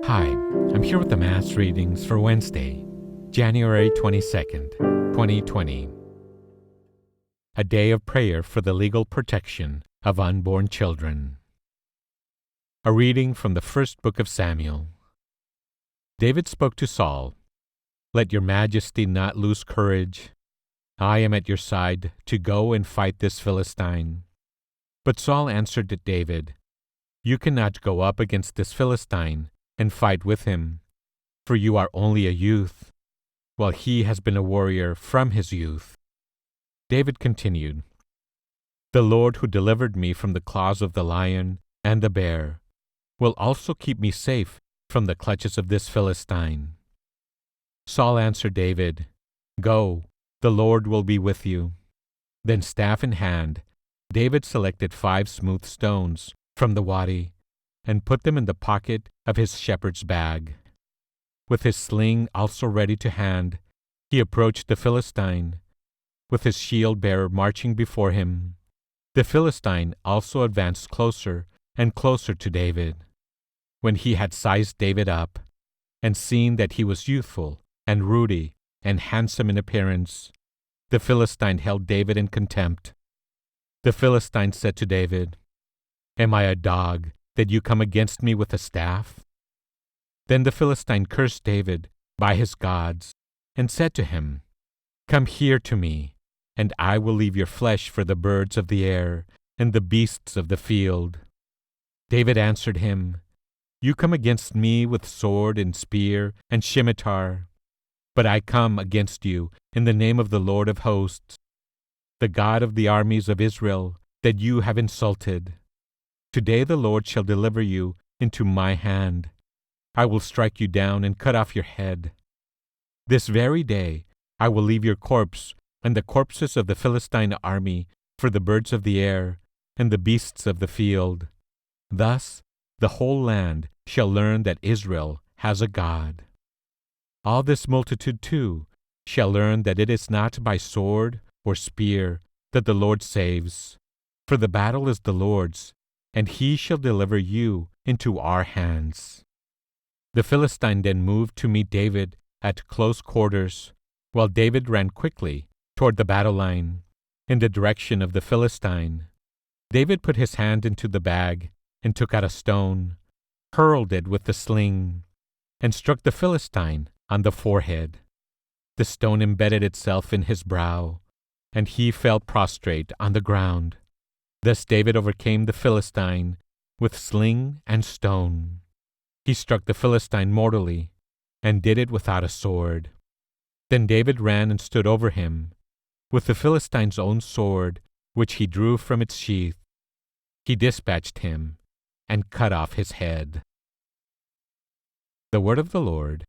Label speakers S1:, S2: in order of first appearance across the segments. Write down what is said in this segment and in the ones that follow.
S1: Hi, I'm here with the Mass readings for Wednesday, January 22nd, 2020. A day of prayer for the legal protection of unborn children. A reading from the first book of Samuel. David spoke to Saul, "Let your majesty not lose courage. I am at your side to go and fight this Philistine." But Saul answered David, "You cannot go up against this Philistine and fight with him, for you are only a youth, while he has been a warrior from his youth." David continued, "The Lord who delivered me from the claws of the lion and the bear will also keep me safe from the clutches of this Philistine." Saul answered David, "Go, the Lord will be with you." Then staff in hand, David selected 5 smooth stones from the wadi and put them in the pocket of his shepherd's bag. With his sling also ready to hand, he approached the Philistine, with his shield-bearer marching before him. The Philistine also advanced closer and closer to David. When he had sized David up, and seen that he was youthful and ruddy and handsome in appearance, the Philistine held David in contempt. The Philistine said to David, "Am I a dog that you come against me with a staff?" Then the Philistine cursed David by his gods, and said to him, "Come here to me, and I will leave your flesh for the birds of the air and the beasts of the field." David answered him, "You come against me with sword and spear and scimitar, but I come against you in the name of the Lord of hosts, the God of the armies of Israel that you have insulted. Today the Lord shall deliver you into my hand. I will strike you down and cut off your head. This very day I will leave your corpse and the corpses of the Philistine army for the birds of the air and the beasts of the field. Thus the whole land shall learn that Israel has a God. All this multitude too shall learn that it is not by sword or spear that the Lord saves, for the battle is the Lord's, and he shall deliver you into our hands." The Philistine then moved to meet David at close quarters, while David ran quickly toward the battle line, in the direction of the Philistine. David put his hand into the bag and took out a stone, hurled it with the sling, and struck the Philistine on the forehead. The stone embedded itself in his brow, and he fell prostrate on the ground. Thus David overcame the Philistine with sling and stone. He struck the Philistine mortally, and did it without a sword. Then David ran and stood over him, with the Philistine's own sword, which he drew from its sheath. He dispatched him, and cut off his head. The word of the Lord.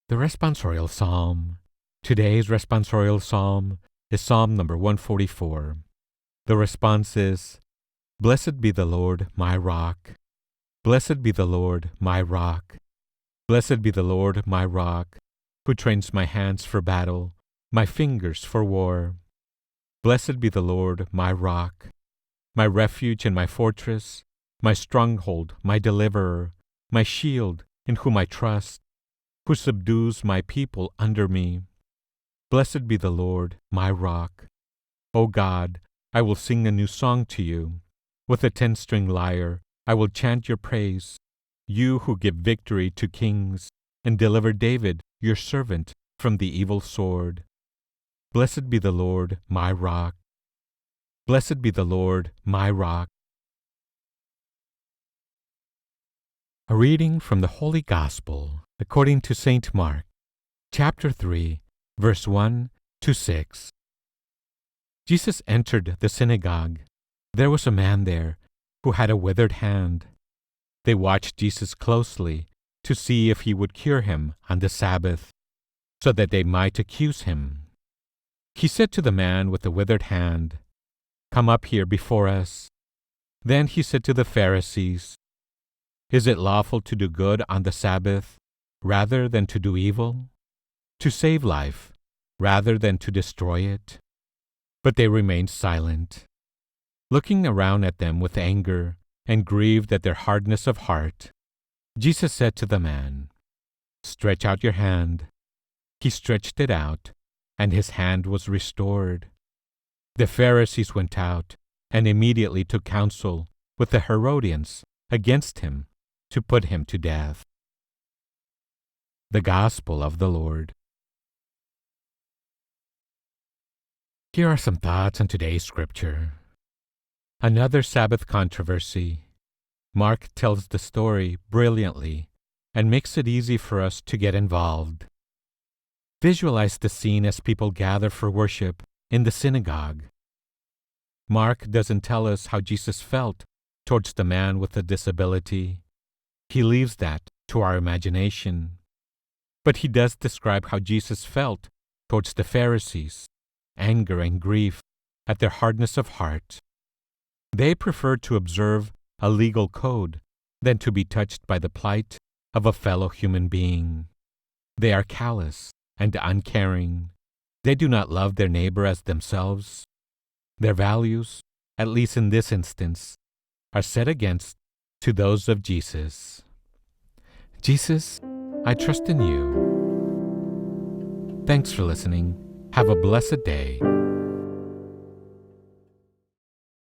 S1: The Responsorial Psalm. Today's Responsorial Psalm is Psalm number 144. The response is, "Blessed be the Lord, my rock. Blessed be the Lord, my rock. Blessed be the Lord, my rock, who trains my hands for battle, my fingers for war. Blessed be the Lord, my rock, my refuge and my fortress, my stronghold, my deliverer, my shield, in whom I trust, who subdues my people under me. Blessed be the Lord, my rock. O God, I will sing a new song to you. With a 10-string lyre, I will chant your praise, you who give victory to kings and deliver David, your servant, from the evil sword. Blessed be the Lord, my rock. Blessed be the Lord, my rock." A reading from the Holy Gospel according to St. Mark, chapter 3, verse 1 to 6. Jesus entered the synagogue. There was a man there who had a withered hand. They watched Jesus closely to see if he would cure him on the Sabbath, so that they might accuse him. He said to the man with the withered hand, "Come up here before us." Then he said to the Pharisees, "Is it lawful to do good on the Sabbath rather than to do evil? To save life rather than to destroy it?" But they remained silent. Looking around at them with anger and grieved at their hardness of heart, Jesus said to the man, "Stretch out your hand." He stretched it out, and his hand was restored. The Pharisees went out and immediately took counsel with the Herodians against him to put him to death. The Gospel of the Lord. Here are some thoughts on today's scripture. Another Sabbath controversy. Mark tells the story brilliantly and makes it easy for us to get involved. Visualize the scene as people gather for worship in the synagogue. Mark doesn't tell us how Jesus felt towards the man with a disability. He leaves that to our imagination. But he does describe how Jesus felt towards the Pharisees, anger and grief at their hardness of heart. They preferred to observe a legal code than to be touched by the plight of a fellow human being. They are callous and uncaring. They do not love their neighbor as themselves. Their values, at least in this instance, are set against to those of Jesus. Jesus, I trust in you. Thanks for listening. Have a blessed day.